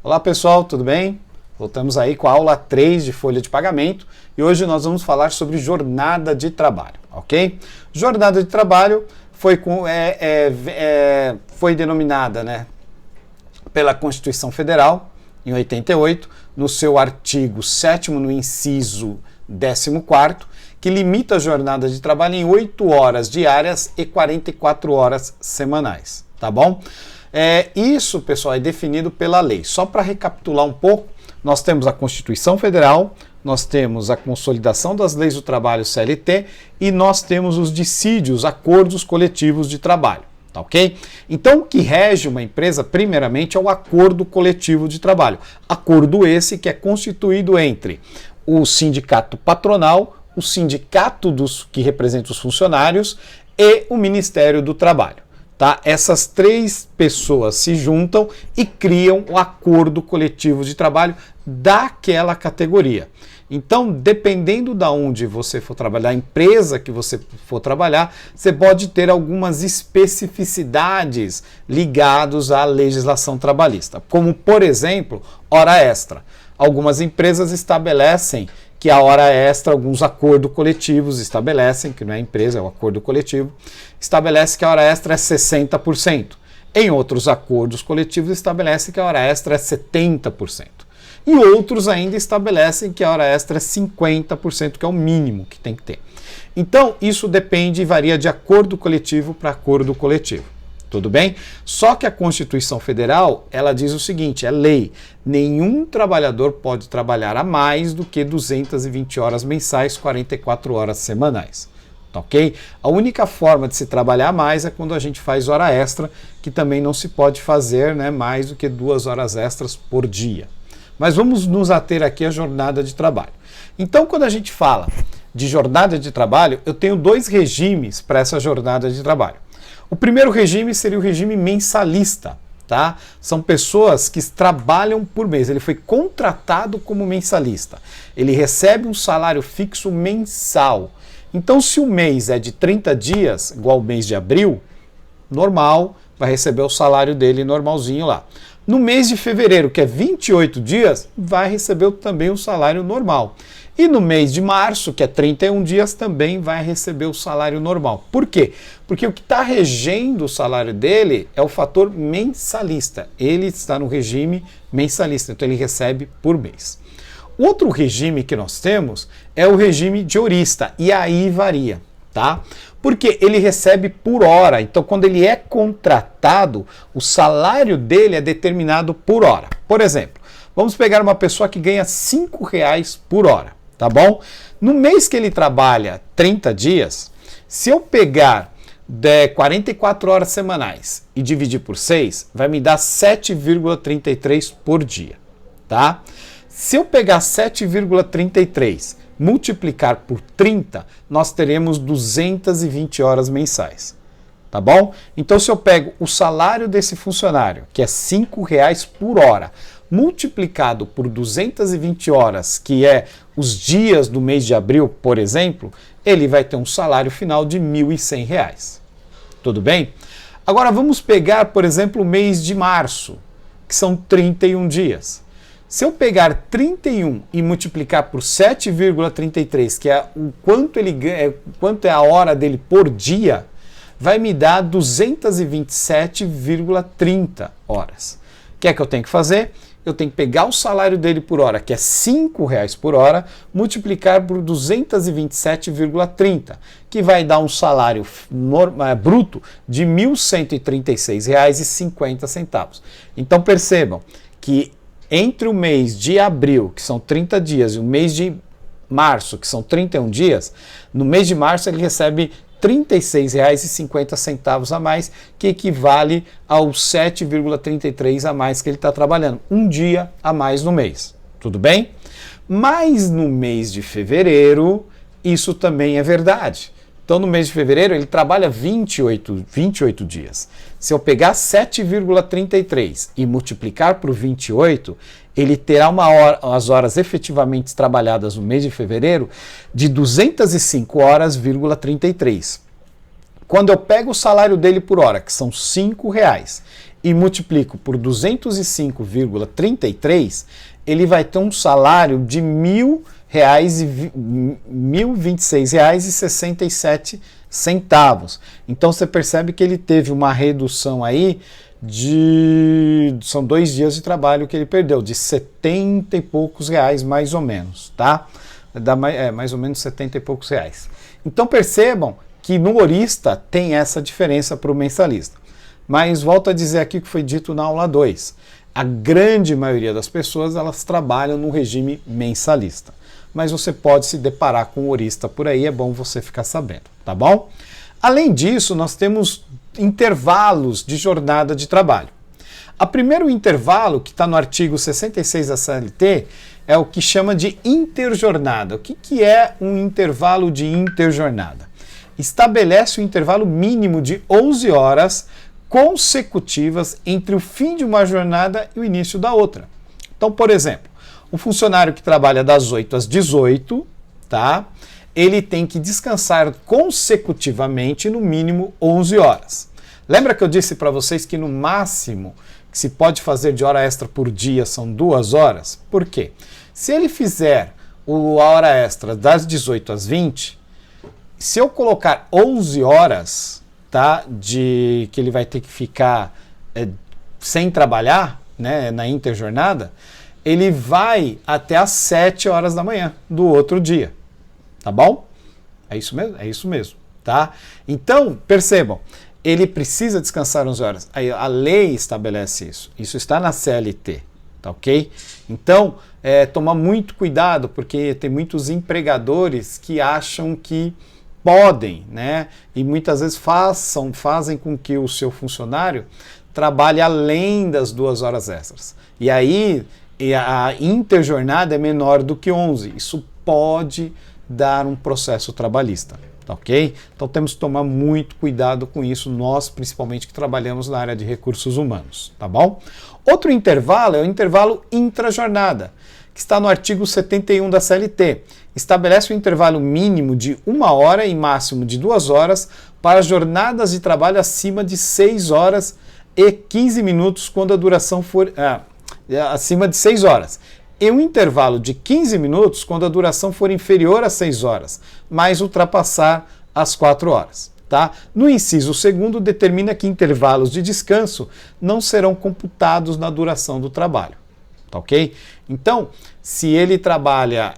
Olá pessoal, tudo bem? Voltamos aí com a aula 3 de folha de pagamento e hoje nós vamos falar sobre jornada de trabalho, ok? Jornada de trabalho foi denominada, né, pela Constituição Federal em 88, no seu artigo 7º, no inciso 14º, que limita a jornada de trabalho em 8 horas diárias e 44 horas semanais, tá bom? Isso, pessoal, é definido pela lei. Só para recapitular um pouco, nós temos a Constituição Federal, nós temos a Consolidação das Leis do Trabalho, CLT, e nós temos os dissídios, acordos coletivos de trabalho, tá ok? Então, o que rege uma empresa, primeiramente, é o acordo coletivo de trabalho. Acordo esse que é constituído entre o sindicato patronal, o sindicato que representa os funcionários e o Ministério do Trabalho. Tá? Essas três pessoas se juntam e criam o acordo coletivo de trabalho daquela categoria. Então, dependendo de onde você for trabalhar, a empresa que você for trabalhar, você pode ter algumas especificidades ligadas à legislação trabalhista, como, por exemplo, hora extra. Algumas empresas estabelecem que a hora extra, alguns acordos coletivos estabelecem, que não é empresa, é o acordo coletivo, estabelece que a hora extra é 60%. Em outros acordos coletivos estabelece que a hora extra é 70%. E outros ainda estabelecem que a hora extra é 50%, que é o mínimo que tem que ter. Então, isso depende e varia de acordo coletivo para acordo coletivo. Tudo bem? Só que a Constituição Federal, ela diz o seguinte, é lei, nenhum trabalhador pode trabalhar a mais do que 220 horas mensais, 44 horas semanais, tá ok? A única forma de se trabalhar a mais é quando a gente faz hora extra, que também não se pode fazer, né, mais do que 2 horas extras por dia. Mas vamos nos ater aqui à jornada de trabalho. Então, quando a gente fala de jornada de trabalho, eu tenho dois regimes para essa jornada de trabalho. O primeiro regime seria o regime mensalista, tá? São pessoas que trabalham por mês. Ele foi contratado como mensalista. Ele recebe um salário fixo mensal. Então, se o mês é de 30 dias, igual o mês de abril, normal, vai receber o salário dele normalzinho lá. No mês de fevereiro, que é 28 dias, vai receber também o salário normal. E no mês de março, que é 31 dias, também vai receber o salário normal. Por quê? Porque o que está regendo o salário dele é o fator mensalista. Ele está no regime mensalista, então ele recebe por mês. Outro regime que nós temos é o regime de horista, e aí varia, tá? Porque ele recebe por hora, então quando ele é contratado, o salário dele é determinado por hora. Por exemplo, vamos pegar uma pessoa que ganha R$5 por hora, tá bom? No mês que ele trabalha 30 dias, se eu pegar 44 horas semanais e dividir por 6, vai me dar 7,33 por dia, tá? Se eu pegar 7,33 multiplicar por 30, nós teremos 220 horas mensais, tá bom? Então, se eu pego o salário desse funcionário, que é R$5 por hora, multiplicado por 220 horas, que é os dias do mês de abril, por exemplo, ele vai ter um salário final de R$1.100. Tudo bem? Agora, vamos pegar, por exemplo, o mês de março, que são 31 dias. Se eu pegar 31 e multiplicar por 7,33, que é o quanto ele ganha, quanto é a hora dele por dia, vai me dar 227,30 horas. O que é que eu tenho que fazer? Eu tenho que pegar o salário dele por hora, que é R$5 por hora, multiplicar por 227,30, que vai dar um salário bruto de R$ 1.136,50. Então percebam que entre o mês de abril, que são 30 dias, e o mês de março, que são 31 dias, no mês de março ele recebe R$ 36,50 a mais, que equivale aos 7,33 a mais que ele está trabalhando. Um dia a mais no mês. Tudo bem? Mas no mês de fevereiro, isso também é verdade. Então, no mês de fevereiro, ele trabalha 28 dias. Se eu pegar 7,33 e multiplicar por 28, ele terá as horas efetivamente trabalhadas no mês de fevereiro de 205 horas,33. Quando eu pego o salário dele por hora, que são R$5, e multiplico por 205,33, ele vai ter um salário de R$ 1.026,67. Então você percebe que ele teve uma redução aí são 2 dias de trabalho que ele perdeu, de 70 e poucos reais, mais ou menos, tá? Mais ou menos 70 e poucos reais. Então percebam que no horista tem essa diferença para o mensalista. Mas volto a dizer aqui o que foi dito na aula 2. A grande maioria das pessoas, elas trabalham no regime mensalista. Mas você pode se deparar com o horista por aí, é bom você ficar sabendo, tá bom? Além disso, nós temos intervalos de jornada de trabalho. O primeiro intervalo, que está no artigo 66 da CLT, é o que chama de interjornada. O que é um intervalo de interjornada? Estabelece um intervalo mínimo de 11 horas consecutivas entre o fim de uma jornada e o início da outra. Então, por exemplo, um funcionário que trabalha das 8 às 18, tá? Ele tem que descansar consecutivamente no mínimo 11 horas. Lembra que eu disse para vocês que no máximo que se pode fazer de hora extra por dia são 2 horas? Por quê? Se ele fizer a hora extra das 18 às 20, se eu colocar 11 horas, tá, que ele vai ter que ficar sem trabalhar, né, na interjornada, ele vai até às 7 horas da manhã do outro dia. Tá bom? É isso mesmo? É isso mesmo, tá? Então, percebam, ele precisa descansar 11 horas. A lei estabelece isso. Isso está na CLT, tá ok? Então, tomar muito cuidado, porque tem muitos empregadores que acham que podem, né? E muitas vezes fazem com que o seu funcionário trabalhe além das 2 horas extras. E aí, a interjornada é menor do que 11. Isso pode dar um processo trabalhista, tá ok? Então temos que tomar muito cuidado com isso, nós principalmente que trabalhamos na área de recursos humanos, tá bom? Outro intervalo é o intervalo intrajornada, que está no artigo 71 da CLT. Estabelece um intervalo mínimo de 1 hora e máximo de 2 horas para jornadas de trabalho acima de 6 horas e 15 minutos, quando a duração for acima de 6 horas. E um intervalo de 15 minutos quando a duração for inferior a 6 horas, mas ultrapassar as 4 horas. Tá? No inciso 2º, determina que intervalos de descanso não serão computados na duração do trabalho. Tá ok? Então, se ele trabalha,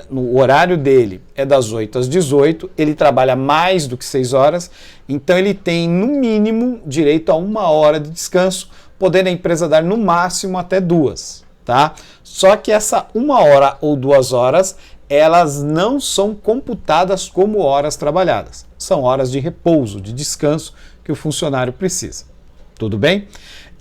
no horário dele é das 8 às 18, ele trabalha mais do que 6 horas, então ele tem, no mínimo, direito a 1 hora de descanso, podendo a empresa dar, no máximo, até 2. Tá? Só que essa 1 hora ou 2 horas, elas não são computadas como horas trabalhadas. São horas de repouso, de descanso que o funcionário precisa. Tudo bem?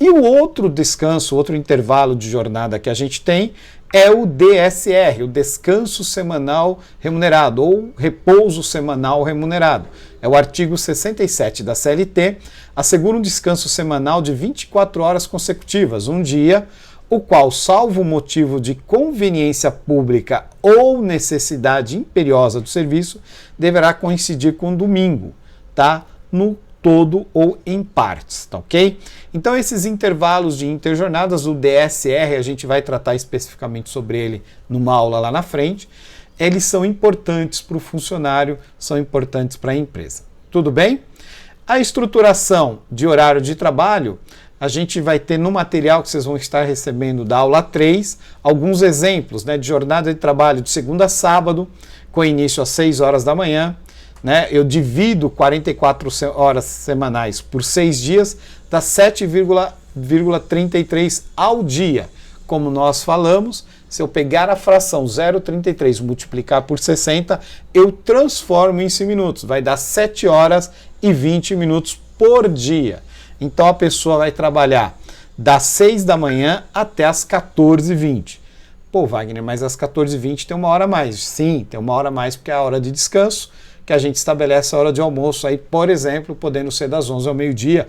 E o outro descanso, outro intervalo de jornada que a gente tem é o DSR, o descanso semanal remunerado ou repouso semanal remunerado. É o artigo 67 da CLT, assegura um descanso semanal de 24 horas consecutivas, um dia, o qual, salvo motivo de conveniência pública ou necessidade imperiosa do serviço, deverá coincidir com domingo, tá? No todo ou em partes, tá ok? Então esses intervalos de interjornadas, o DSR, a gente vai tratar especificamente sobre ele numa aula lá na frente, eles são importantes para o funcionário, são importantes para a empresa. Tudo bem? A estruturação de horário de trabalho, a gente vai ter no material que vocês vão estar recebendo da aula 3, alguns exemplos, né, de jornada de trabalho de segunda a sábado, com início às 6 horas da manhã. Né, eu divido 44 horas semanais por 6 dias, dá 7,33 ao dia. Como nós falamos, se eu pegar a fração 0,33 e multiplicar por 60, eu transformo isso em minutos. Vai dar 7 horas e 20 minutos por dia. Então a pessoa vai trabalhar das 6 da manhã até as 14h20. Pô, Wagner, mas às 14h20 tem 1 hora a mais. Sim, tem 1 hora a mais porque é a hora de descanso, que a gente estabelece a hora de almoço aí, por exemplo, podendo ser das 11 ao meio-dia,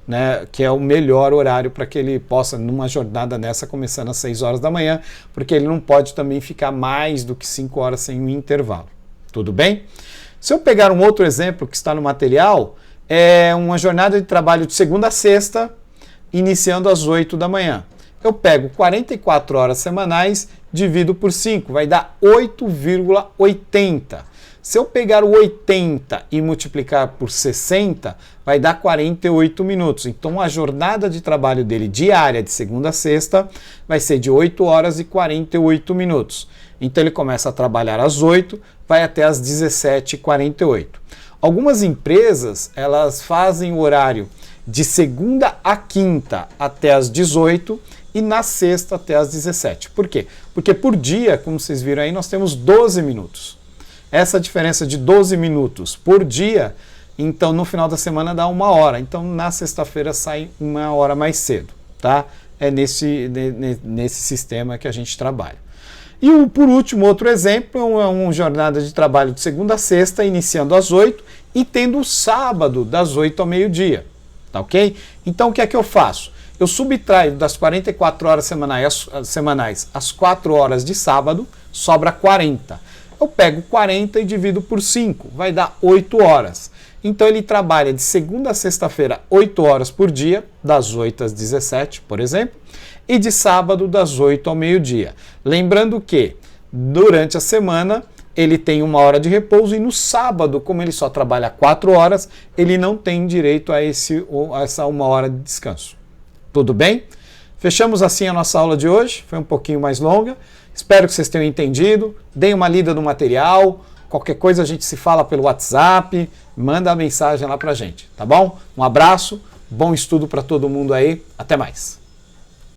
né, que é o melhor horário para que ele possa, numa jornada nessa, começando às 6 horas da manhã, porque ele não pode também ficar mais do que 5 horas sem um intervalo. Tudo bem? Se eu pegar um outro exemplo que está no material, é uma jornada de trabalho de segunda a sexta, iniciando às 8 da manhã. Eu pego 44 horas semanais, divido por 5, vai dar 8,80. Se eu pegar o 80 e multiplicar por 60, vai dar 48 minutos. Então a jornada de trabalho dele diária, de segunda a sexta, vai ser de 8 horas e 48 minutos. Então ele começa a trabalhar às 8, vai até às 17h48. Algumas empresas, elas fazem o horário de segunda a quinta até às 18 e na sexta até às 17. Por quê? Porque por dia, como vocês viram aí, nós temos 12 minutos. Essa diferença de 12 minutos por dia, então no final da semana dá 1 hora. Então na sexta-feira sai 1 hora mais cedo, tá? É nesse sistema que a gente trabalha. E por último, outro exemplo, é uma jornada de trabalho de segunda a sexta, iniciando às 8 e tendo o sábado das 8 ao meio-dia, tá ok? Então o que é que eu faço? Eu subtraio das 44 horas semanais as 4 horas de sábado, sobra 40. Eu pego 40 e divido por 5, vai dar 8 horas. Então ele trabalha de segunda a sexta-feira 8 horas por dia, das 8 às 17, por exemplo, e de sábado das 8 ao meio-dia. Lembrando que durante a semana ele tem 1 hora de repouso e no sábado, como ele só trabalha 4 horas, ele não tem direito a essa 1 hora de descanso. Tudo bem? Fechamos assim a nossa aula de hoje, foi um pouquinho mais longa. Espero que vocês tenham entendido. Deem uma lida no material. Qualquer coisa a gente se fala pelo WhatsApp. Manda a mensagem lá pra gente, tá bom? Um abraço, bom estudo para todo mundo aí. Até mais.